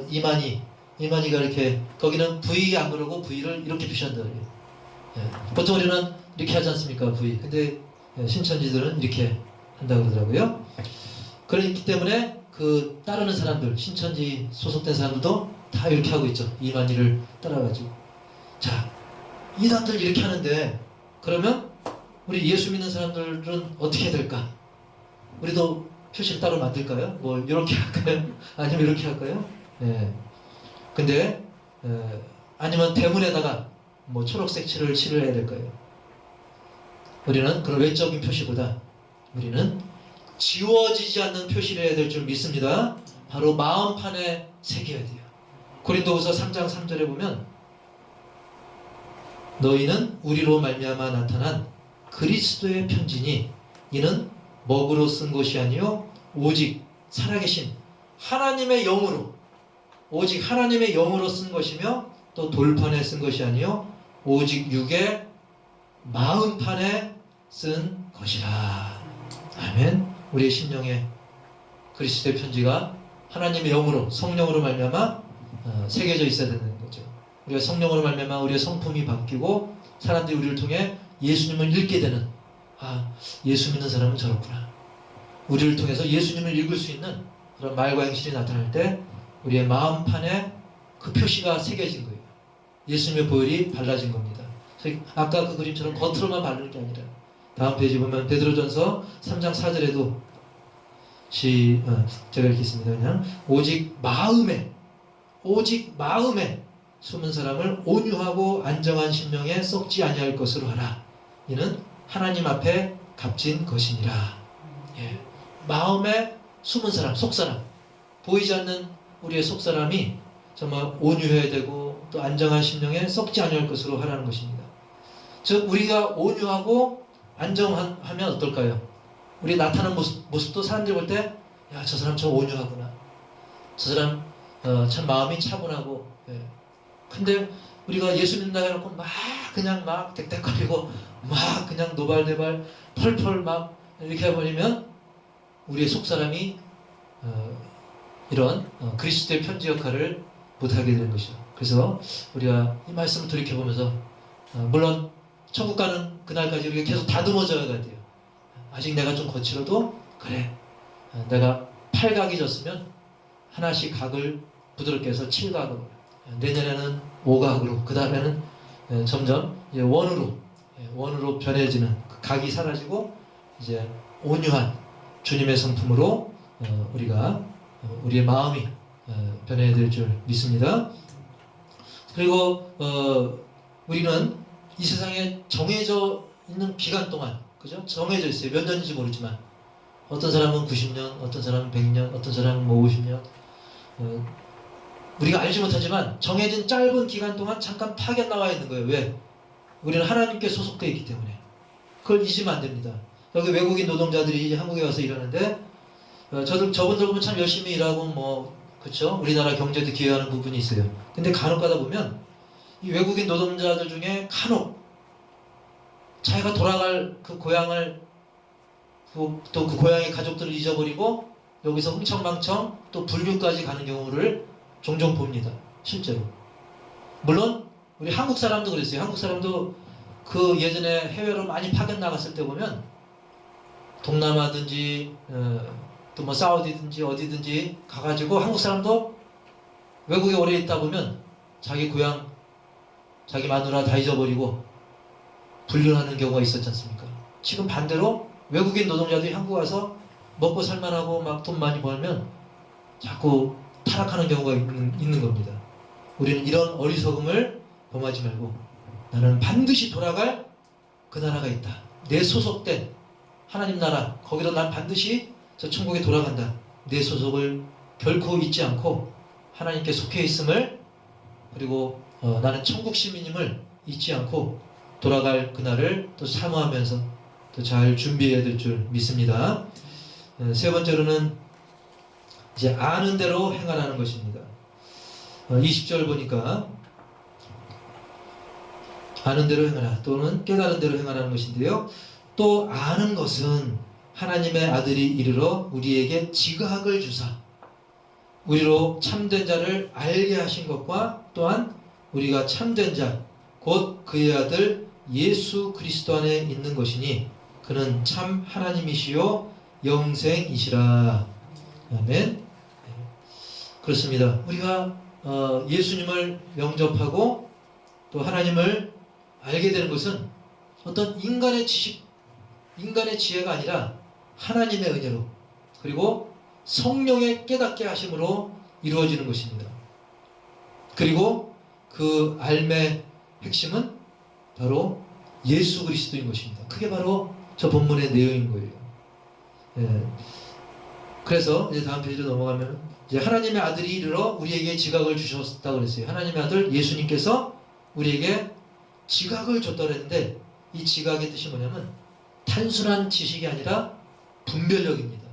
이만희가 이렇게, 거기는 V 안 그러고 V를 이렇게 표시한다 그래요. 보통 우리는 이렇게 하지 않습니까? V. 근데 신천지들은 이렇게 한다 그러더라고요. 그렇기 때문에 그 따르는 사람들, 신천지 소속된 사람들도 다 이렇게 하고 있죠. 이만희를 따라가지고. 자, 이단들 이렇게 하는데, 그러면 우리 예수 믿는 사람들은 어떻게 해야 될까? 우리도 표시를 따로 만들까요? 뭐 이렇게 할까요? 아니면 이렇게 할까요? 근데 아니면 대문에다가 뭐 초록색 칠을 칠해야 될까요? 우리는 그런 외적인 표시보다 우리는 지워지지 않는 표시를 해야 될 줄 믿습니다. 바로 마음판에 새겨야 돼요. 고린도후서 3장 3절에 보면, 너희는 우리로 말미암아 나타난 그리스도의 편지니 이는 먹으로 쓴 것이 아니요 오직 살아계신 하나님의 영으로, 오직 하나님의 영으로 쓴 것이며 또 돌판에 쓴 것이 아니요 오직 육의 마음판에 쓴 것이라. 아멘. 우리의 심령에 그리스도의 편지가 하나님의 영으로, 성령으로 말미암아 새겨져 있어야 되는 거죠. 우리가 성령으로 말미암아 우리의 성품이 바뀌고 사람들이 우리를 통해 예수님을 읽게 되는, 예수 믿는 사람은 저렇구나, 우리를 통해서 예수님을 읽을 수 있는 그런 말과 행실이 나타날 때 우리의 마음판에 그 표시가 새겨진 거예요. 예수님의 보혈이 발라진 겁니다. 아까 그 그림처럼 겉으로만 바르는 게 아니라, 다음 페이지 보면 베드로전서 3장 4절에도 제가 읽겠습니다. 그냥 오직 마음에 숨은 사람을 온유하고 안정한 심령에 썩지 아니할 것으로 하라. 이는 하나님 앞에 값진 것이니라. 예. 마음에 숨은 사람, 속사람, 보이지 않는 우리의 속사람이 정말 온유해야 되고 또 안정한 심령에 썩지 아니할 것으로 하라는 것입니다. 즉 우리가 온유하고 안정하면 어떨까요? 우리 나타나는 모습도 사람들이 볼 때, 야, 저 사람 참 온유하구나, 저 사람 참 마음이 차분하고. 근데 우리가 예수 믿는다 해놓고 막 그냥 막 뎃뎃거리고 막 그냥 노발대발 펄펄 막 이렇게 해버리면 우리의 속사람이 이런 그리스도의 편지 역할을 못하게 되는 것이죠. 그래서 우리가 이 말씀을 돌이켜보면서 물론 천국 가는 그날까지 우리가 계속 다듬어져야 돼요. 아직 내가 좀 거칠어도 그래, 내가 8각이 졌으면 하나씩 각을 부드럽게 해서 7각으로, 내년에는 5각으로, 그 다음에는 점점 이제 원으로 변해지는, 그 각이 사라지고 이제 온유한 주님의 성품으로 우리가 우리의 마음이 변해야 될 줄 믿습니다. 그리고 우리는 이 세상에 정해져 있는 기간 동안, 그죠? 정해져 있어요. 몇 년인지 모르지만 어떤 사람은 90년, 어떤 사람은 100년, 어떤 사람은 뭐 50년, 우리가 알지 못하지만 정해진 짧은 기간 동안 잠깐 파견 나와 있는 거예요. 왜? 우리는 하나님께 소속되어 있기 때문에. 그걸 잊으면 안 됩니다. 여기 외국인 노동자들이 한국에 와서 일하는데 저분들 보면 참 열심히 일하고 그렇죠? 우리나라 경제도 기여하는 부분이 있어요. 근데 간혹 가다 보면 이 외국인 노동자들 중에 간혹 자기가 돌아갈 그 고향을, 또 그 고향의 가족들을 잊어버리고 여기서 흥청망청 또 불륜까지 가는 경우를 종종 봅니다. 실제로. 물론 우리 한국 사람도 그랬어요. 한국 사람도 그 예전에 해외로 많이 파견 나갔을 때 보면 동남아든지 또 뭐 사우디든지 어디든지 가가지고 한국 사람도 외국에 오래 있다 보면 자기 고향, 자기 마누라 다 잊어버리고 불륜하는 경우가 있었지 않습니까? 지금 반대로 외국인 노동자들이 한국 와서 먹고 살만하고 막 돈 많이 벌면 자꾸 타락하는 경우가 있는 겁니다. 우리는 이런 어리석음을 범하지 말고, 나는 반드시 돌아갈 그 나라가 있다, 내 소속된 하나님 나라, 거기로 난 반드시 저 천국에 돌아간다, 내 소속을 결코 잊지 않고 하나님께 속해 있음을, 그리고 나는 천국 시민임을 잊지 않고 돌아갈 그날을 또 사모하면서 또 잘 준비해야 될 줄 믿습니다. 세 번째로는 이제 아는 대로 행하라는 것입니다. 20절 보니까 아는 대로 행하라, 또는 깨달은 대로 행하라는 것인데요. 또 아는 것은 하나님의 아들이 이르러 우리에게 지각을 주사 우리로 참된 자를 알게 하신 것과, 또한 우리가 참된 자 곧 그의 아들 예수 그리스도 안에 있는 것이니 그는 참 하나님이시요 영생이시라. 아멘. 그렇습니다. 우리가 예수님을 영접하고 또 하나님을 알게 되는 것은 어떤 인간의 지식, 인간의 지혜가 아니라 하나님의 은혜로, 그리고 성령의 깨닫게 하심으로 이루어지는 것입니다. 그리고 그 삶의 핵심은 바로 예수 그리스도인 것입니다. 그게 바로 저 본문의 내용인 거예요. 그래서 이제 다음 페이지로 넘어가면 이제 하나님의 아들이 이르러 우리에게 지각을 주셨다고 그랬어요. 하나님의 아들 예수님께서 우리에게 지각을 줬다고 그랬는데, 이 지각의 뜻이 뭐냐면 단순한 지식이 아니라 분별력입니다.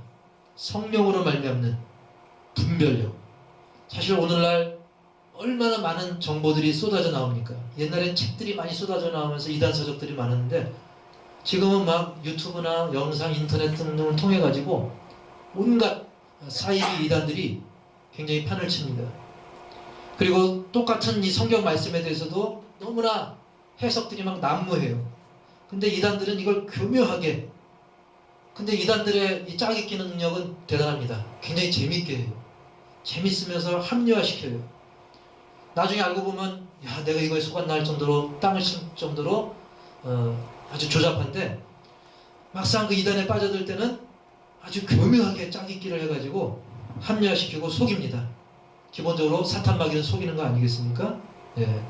성령으로 말미암는 분별력. 사실 오늘날 얼마나 많은 정보들이 쏟아져 나옵니까? 옛날엔 책들이 많이 쏟아져 나오면서 이단 서적들이 많았는데 지금은 막 유튜브나 영상, 인터넷 등등을 통해 가지고 온갖 사이비 이단들이 굉장히 판을 칩니다. 그리고 똑같은 이 성경 말씀에 대해서도 너무나 해석들이 막 난무해요. 근데 이단들은 이걸 교묘하게, 근데 이단들의 이 짝이 끼는 능력은 대단합니다. 굉장히 재밌게 해요. 재밌으면서 합리화시켜요. 나중에 알고 보면 야, 내가 이거에 속았나 할 정도로, 땅을 칠 정도로 아주 조잡한데 막상 그 이단에 빠져들 때는 아주 교묘하게 짝짓기를 해가지고 합리화시키고 속입니다. 기본적으로 사탄 마귀는 속이는 거 아니겠습니까? 예.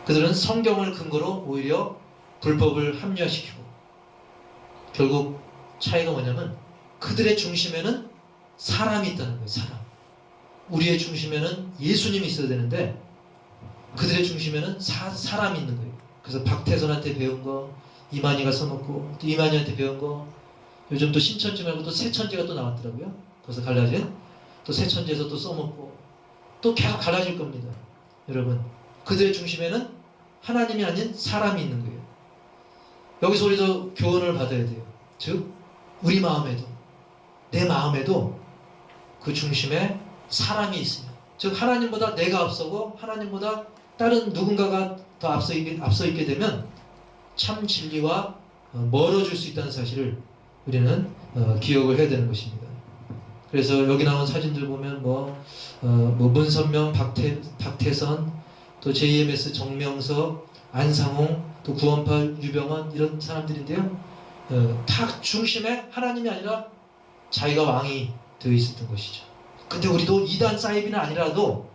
그들은 성경을 근거로 오히려 불법을 합리화시키고, 결국 차이가 뭐냐면 그들의 중심에는 사람이 있다는 거예요. 사람. 우리의 중심에는 예수님이 있어야 되는데 그들의 중심에는 사람이 있는 거예요. 그래서 박태선한테 배운 거 이만희가 써먹고, 또 이만희한테 배운 거, 요즘 또 신천지 말고 또 새천지가 또 나왔더라고요. 거기서 갈라진 또 새천지에서 또 써먹고, 또 계속 갈라질 겁니다. 여러분, 그들의 중심에는 하나님이 아닌 사람이 있는 거예요. 여기서 우리도 교훈을 받아야 돼요. 즉 우리 마음에도, 내 마음에도 그 중심에 사람이 있으면, 즉 하나님보다 내가 앞서고 하나님보다 다른 누군가가 더 앞서 있게 되면 참 진리와 멀어질 수 있다는 사실을 우리는 기억을 해야 되는 것입니다. 그래서 여기 나온 사진들 보면 뭐 문선명, 박태선, 또 JMS 정명석, 안상홍, 또 구원파 유병헌, 이런 사람들인데요. 다 중심에 하나님이 아니라 자기가 왕이 되어 있었던 것이죠. 근데 우리도 이단 사이비는 아니라도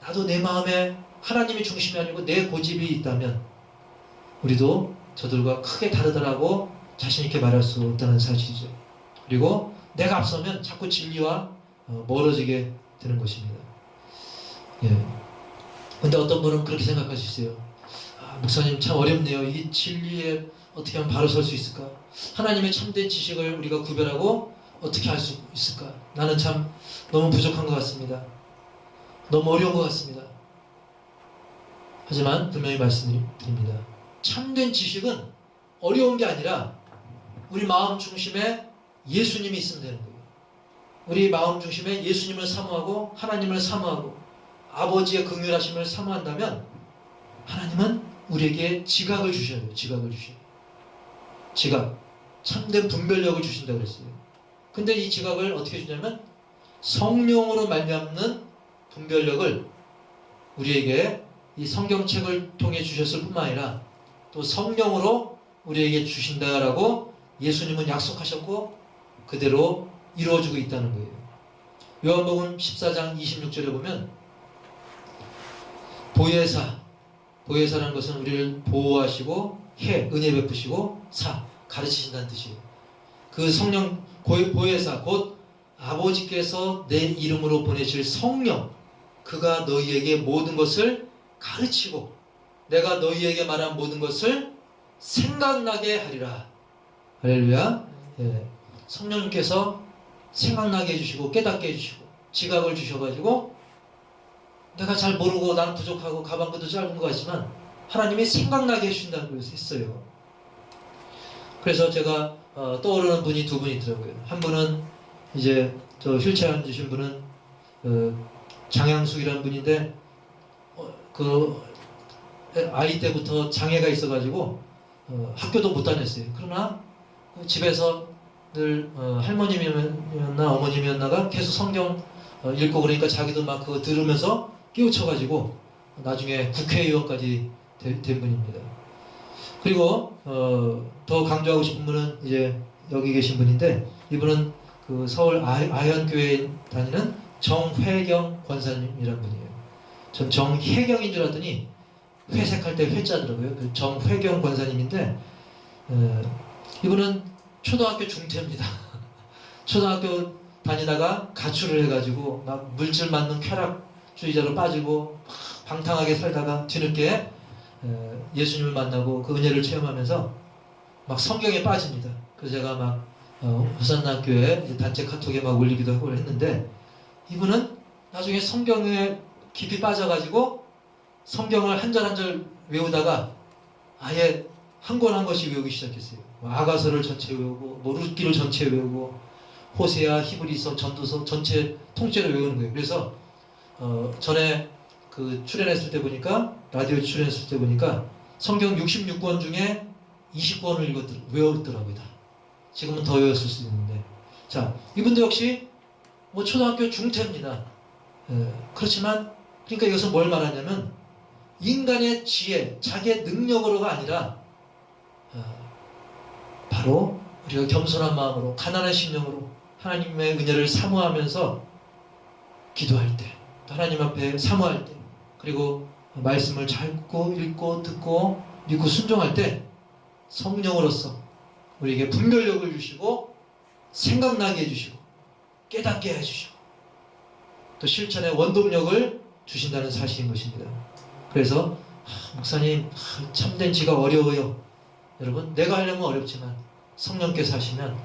나도 내 마음에 하나님이 중심이 아니고 내 고집이 있다면 우리도 저들과 크게 다르다라고 자신 있게 말할 수 없다는 사실이죠. 그리고 내가 앞서면 자꾸 진리와 멀어지게 되는 것입니다. 예. 근데 어떤 분은 그렇게 생각할 수 있어요. 아, 목사님 참 어렵네요. 이 진리에 어떻게 하면 바로 설 수 있을까? 하나님의 참된 지식을 우리가 구별하고 어떻게 할 수 있을까? 나는 참 너무 부족한 것 같습니다. 너무 어려운 것 같습니다. 하지만 분명히 말씀드립니다. 참된 지식은 어려운 게 아니라 우리 마음 중심에 예수님이 있으면 되는 거예요. 우리 마음 중심에 예수님을 사모하고 하나님을 사모하고 아버지의 긍휼하심을 사모한다면 하나님은 우리에게 지각을 주셔야 돼요. 지각을 주셔야 돼요. 지각. 참된 분별력을 주신다고 그랬어요. 근데 이 지각을 어떻게 주냐면 성령으로 말미암는 분별력을 우리에게 이 성경책을 통해 주셨을 뿐만 아니라 또 성령으로 우리에게 주신다라고 예수님은 약속하셨고 그대로 이루어지고 있다는 거예요. 요한복음 14장 26절에 보면 보혜사라는 것은 우리를 보호하시고 은혜 베푸시고 가르치신다는 뜻이에요. 그 성령 보혜사 곧 아버지께서 내 이름으로 보내실 성령, 그가 너희에게 모든 것을 가르치고 내가 너희에게 말한 모든 것을 생각나게 하리라. 할렐루야. 예. 성령님께서 생각나게 해주시고 깨닫게 해주시고 지각을 주셔가지고 내가 잘 모르고 나는 부족하고 가방끈도 짧은 것 같지만 하나님이 생각나게 해주신다는 걸 했어요. 그래서 제가 떠오르는 분이 두 분 있더라고요. 한 분은 이제 저 휠체어 앉으신 분은 장양숙이라는 분인데 그 아이 때부터 장애가 있어가지고 학교도 못 다녔어요. 그러나 집에서 늘 할머님이었나 어머님이었나가 계속 성경 읽고 그러니까 자기도 막 그거 들으면서 깨우쳐가지고 나중에 국회의원까지 된 분입니다. 그리고 더 강조하고 싶은 분은 이제 여기 계신 분인데 이분은 그 서울 아현교회에 다니는 정회경 권사님이라는 분이에요. 전 정혜경인 줄 알았더니 회색할 때 회자더라고요. 그 정회경 권사님인데 이분은 초등학교 중퇴입니다. 초등학교 다니다가 가출을 해가지고 막 물질 맞는 쾌락주의자로 빠지고 방탕하게 살다가 뒤늦게 예수님을 만나고 그 은혜를 체험하면서 막 성경에 빠집니다. 그래서 제가 막 호산나 교회 단체 카톡에 막 올리기도 하고 했는데, 이분은 나중에 성경에 깊이 빠져가지고 성경을 한 절 한 절 외우다가 아예 한 권 한 권씩 외우기 시작했어요. 뭐 아가서를 전체 외우고, 뭐 룻기를 전체 외우고, 호세아, 히브리서, 전도서 전체 통째로 외우는 거예요. 그래서 전에 그 출연했을 때 보니까, 라디오 출연했을 때 보니까 성경 66권 중에 20권을 외웠더라고요. 다. 지금은 더 외웠을 수 있는데, 자, 이분도 역시 뭐 초등학교 중퇴입니다. 그렇지만, 그러니까 이것은 뭘 말하냐면, 인간의 지혜, 자기의 능력으로가 아니라 바로 우리가 겸손한 마음으로, 가난한 심령으로 하나님의 은혜를 사모하면서 기도할 때, 하나님 앞에 사모할 때, 그리고 말씀을 잘 읽고 듣고 믿고 순종할 때 성령으로서 우리에게 분별력을 주시고, 생각나게 해주시고, 깨닫게 해주시고, 또 실천의 원동력을 주신다는 사실인 것입니다. 그래서 목사님, 참된 지가 어려워요. 여러분, 내가 하려면 어렵지만 성령께서 하시면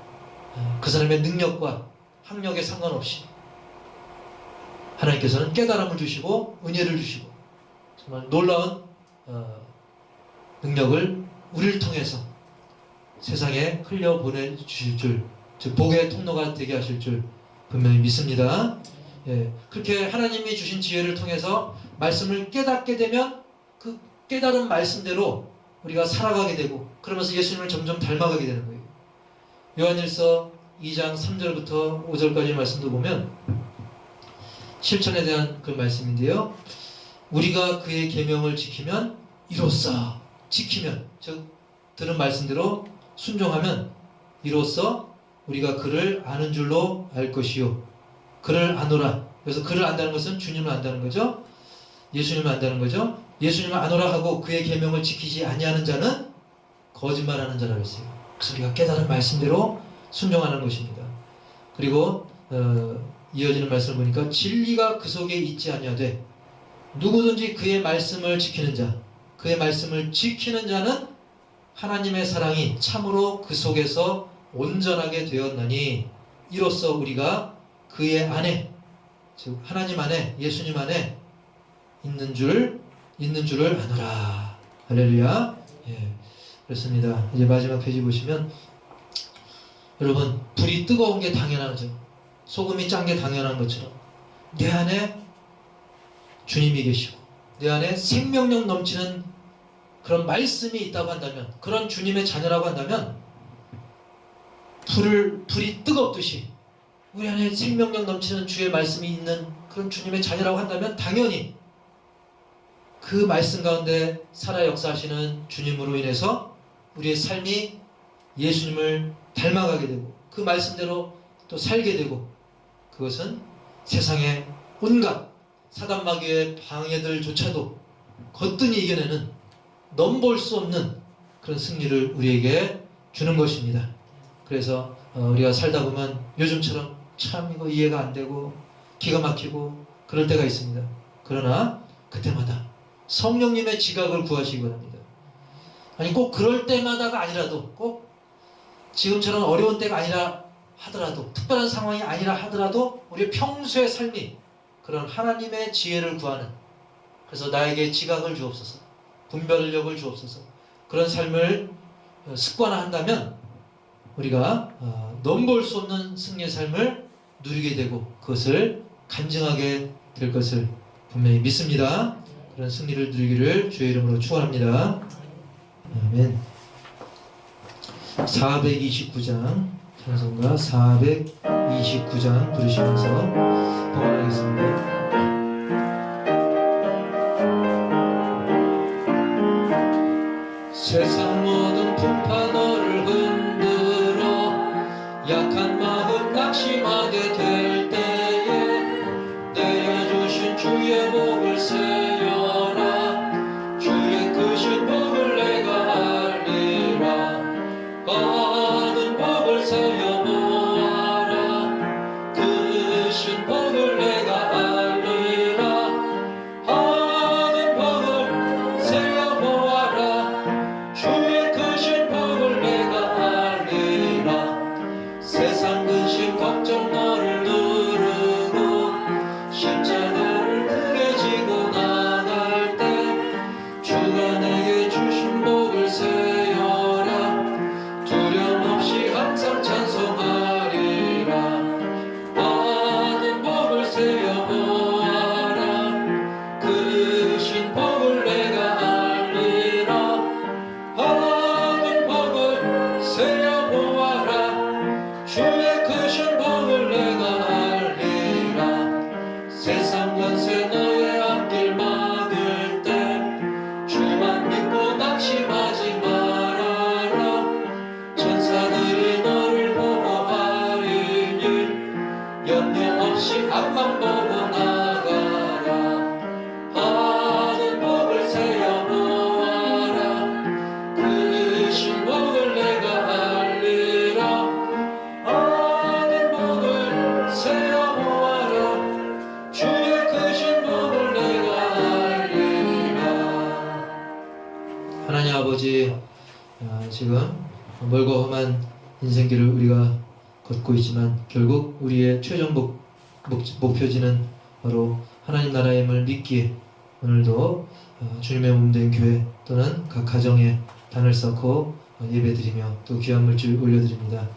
그 사람의 능력과 학력에 상관없이 하나님께서는 깨달음을 주시고 은혜를 주시고 정말 놀라운 능력을 우리를 통해서 세상에 흘려보내주실 줄, 즉 복의 통로가 되게 하실 줄 분명히 믿습니다. 그렇게 하나님이 주신 지혜를 통해서 말씀을 깨닫게 되면 그 깨달은 말씀대로 우리가 살아가게 되고, 그러면서 예수님을 점점 닮아가게 되는 거예요. 요한일서 2장 3절부터 5절까지 말씀도 보면 실천에 대한 그 말씀인데요. 우리가 그의 계명을 지키면, 이로써 지키면, 즉 들은 말씀대로 순종하면 이로써 우리가 그를 아는 줄로 알 것이요. 그를 아노라. 그래서 그를 안다는 것은 주님을 안다는 거죠. 예수님을 안다는 거죠. 예수님을 아노라 하고 그의 계명을 지키지 아니하는 자는 거짓말하는 자라고 했어요. 그래서 우리가 깨달은 말씀대로 순종하는 것입니다. 그리고 이어지는 말씀을 보니까 진리가 그 속에 있지 아니하되 누구든지 그의 말씀을 지키는 자, 그의 말씀을 지키는 자는 하나님의 사랑이 참으로 그 속에서 온전하게 되었나니 이로써 우리가 그의 안에, 즉 하나님 안에, 예수님 안에 있는 줄을 아노라. 할렐루야. 그렇습니다. 이제 마지막 페이지 보시면, 여러분, 불이 뜨거운 게 당연하죠. 소금이 짠 게 당연한 것처럼 내 안에 주님이 계시고 내 안에 생명력 넘치는 그런 말씀이 있다고 한다면, 그런 주님의 자녀라고 한다면, 불이 뜨겁듯이 우리 안에 생명력 넘치는 주의 말씀이 있는 그런 주님의 자녀라고 한다면, 당연히 그 말씀 가운데 살아 역사하시는 주님으로 인해서 우리의 삶이 예수님을 닮아가게 되고 그 말씀대로 또 살게 되고, 그것은 세상의 온갖 사단마귀의 방해들조차도 거뜬히 이겨내는 넘볼 수 없는 그런 승리를 우리에게 주는 것입니다. 그래서 우리가 살다 보면 요즘처럼 참 이거 이해가 안 되고 기가 막히고 그럴 때가 있습니다. 그러나 그때마다 성령님의 지각을 구하시기 바랍니다. 아니 꼭 그럴 때마다가 아니라도, 꼭 지금처럼 어려운 때가 아니라 하더라도, 특별한 상황이 아니라 하더라도 우리 평소의 삶이 그런 하나님의 지혜를 구하는, 그래서 나에게 지각을 주옵소서, 분별력을 주옵소서, 그런 삶을 습관화한다면 우리가 넘볼 수 없는 승리의 삶을 누리게 되고 그것을 간증하게 될 것을 분명히 믿습니다. 그런 승리를 누리기를 주의 이름으로 축원합니다. 아멘. 429장 찬송가 429장 부르시면서 봉헌하겠습니다. 세상 모든 풍파 너를 흔들어 약한 마음 낙심하게 될 때에 내려주신 주의 복을 세어라. 주의 크신 복을 내가 알리라. 많은 복을 세어 모아라. 크신 복을 내가 알리라. 많은 복을 세어 모아라. 주의 크신 복을 내가 알리라. 지금 멀고 험한 인생길을 우리가 걷고 있지만 결국 우리의 최종 목표지는 바로 하나님 나라임을 믿기에 오늘도 주님의 몸된 교회 또는 각 가정에 단을 쌓고 예배드리며 또 귀한 물질 올려드립니다.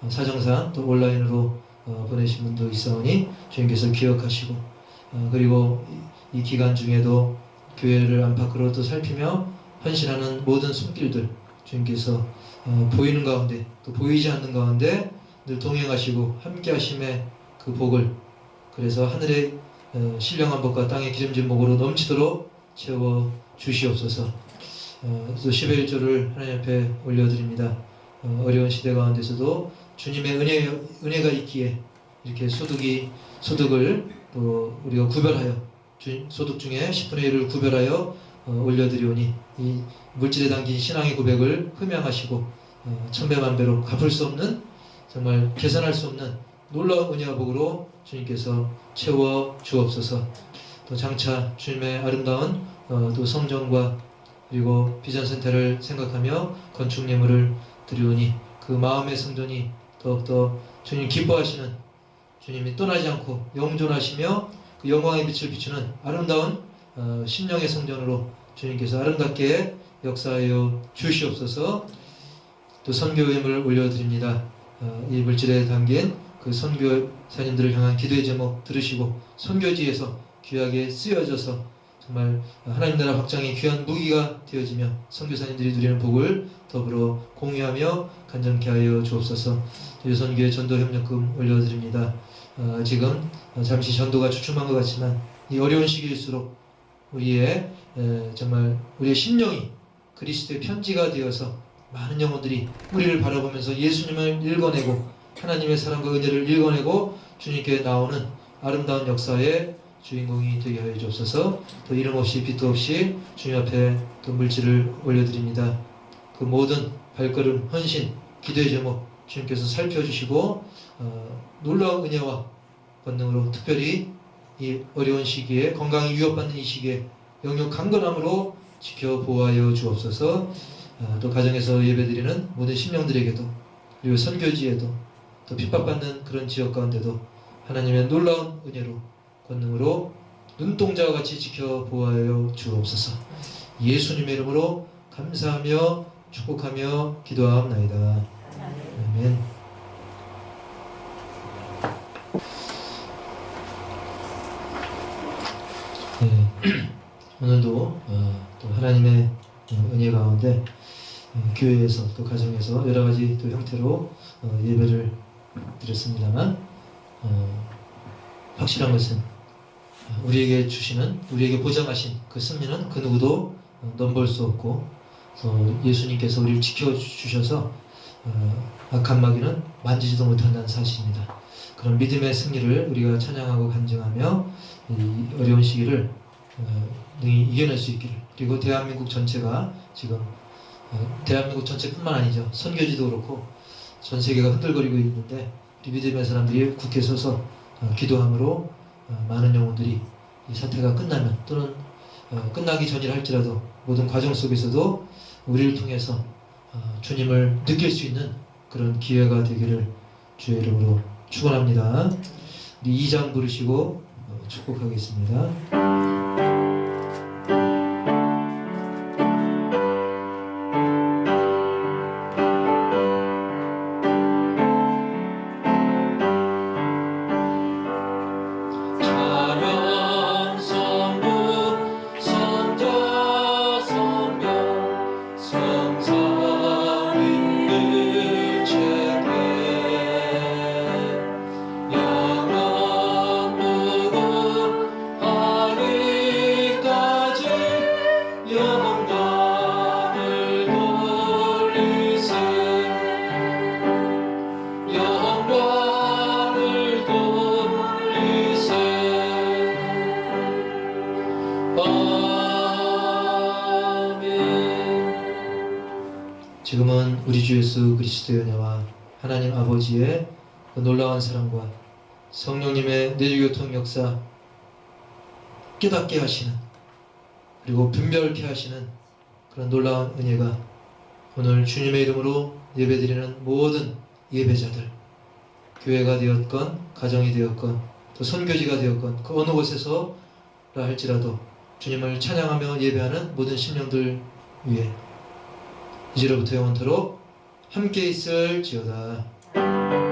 사정상 또 온라인으로 보내신 분도 있사오니 주님께서 기억하시고 그리고 이 기간 중에도 교회를 안팎으로 또 살피며 헌신하는 모든 손길들 주님께서 보이는 가운데 또 보이지 않는 가운데 늘 동행하시고 함께하심의 그 복을 그래서 하늘의 신령한 복과 땅의 기름진 복으로 넘치도록 채워 주시옵소서. 또 10의 1조를 하나님 앞에 올려드립니다. 어려운 시대 가운데서도 주님의 은혜가 있기에 이렇게 소득을 또 우리가 구별하여 소득 중에 10분의 1을 구별하여 올려드리오니 이 물질에 담긴 신앙의 고백을 흠양하시고 천배만배로 갚을 수 없는 정말 계산할 수 없는 놀라운 은혜와 복으로 주님께서 채워 주옵소서. 또 장차 주님의 아름다운 또 성전과 그리고 비전센터를 생각하며 건축 예물을 드리오니 그 마음의 성전이 더욱더 주님 기뻐하시는 주님이 떠나지 않고 영존하시며 그 영광의 빛을 비추는 아름다운 심령의 성전으로 주님께서 아름답게 역사하여 주시옵소서. 또 선교 예물을 올려드립니다. 이 물질에 담긴 그 선교사님들을 향한 기도의 제목 들으시고 선교지에서 귀하게 쓰여져서 정말 하나님 나라 확장의 귀한 무기가 되어지며 선교사님들이 누리는 복을 더불어 공유하며 간절케 하여 주옵소서. 유선교회 전도협력금 올려드립니다. 지금 잠시 전도가 주춤한 것 같지만 이 어려운 시기일수록 우리의 정말 우리의 심령이 그리스도의 편지가 되어서 많은 영혼들이 우리를 바라보면서 예수님을 읽어내고 하나님의 사랑과 은혜를 읽어내고 주님께 나오는 아름다운 역사의 주인공이 되게 하여 주옵소서. 또 이름 없이 빛도 없이 주님 앞에 또 물질을 올려드립니다. 그 모든 발걸음, 헌신, 기도의 제목 주님께서 살펴주시고 놀라운 은혜와 권능으로 특별히 이 어려운 시기에 건강이 위협받는 이 시기에 영육 강건함으로 지켜 보호하여 주옵소서. 또 가정에서 예배드리는 모든 심령들에게도 그리고 선교지에도 또 핍박받는 그런 지역 가운데도 하나님의 놀라운 은혜로 권능으로 눈동자와 같이 지켜 보호하여 주옵소서. 예수님의 이름으로 감사하며 축복하며 기도하옵나이다. 아멘. 네, 오늘도 또 하나님의 은혜 가운데 교회에서 또 가정에서 여러 가지 또 형태로 예배를 드렸습니다만 확실한 것은 우리에게 주시는 우리에게 보장하신 그 승리는 그 누구도 넘볼 수 없고 예수님께서 우리를 지켜주셔서 악한 마귀는 만지지도 못한다는 사실입니다. 그런 믿음의 승리를 우리가 찬양하고 간증하며 이 어려운 시기를 능히 이겨낼 수 있기를 그리고 대한민국 전체가 지금 대한민국 전체뿐만 아니죠. 선교지도 그렇고 전 세계가 흔들거리고 있는데 우리 믿음의 사람들이 굳게 서서 기도함으로 많은 영혼들이 이 사태가 끝나면 또는 끝나기 전이라 할지라도 모든 과정 속에서도 우리를 통해서 주님을 느낄 수 있는 그런 기회가 되기를 주의 이름으로 축원합니다. 우리 2장 부르시고 축복하겠습니다. 지금은 우리 주 예수 그리스도의 은혜와 하나님 아버지의 그 놀라운 사랑과 성령님의 내주교통 역사 깨닫게 하시는 그리고 분별케 하시는 그런 놀라운 은혜가 오늘 주님의 이름으로 예배드리는 모든 예배자들, 교회가 되었건 가정이 되었건 또 선교지가 되었건 그 어느 곳에서라 할지라도 주님을 찬양하며 예배하는 모든 심령들 위해 이제로부터 영원토록 함께 있을지어다.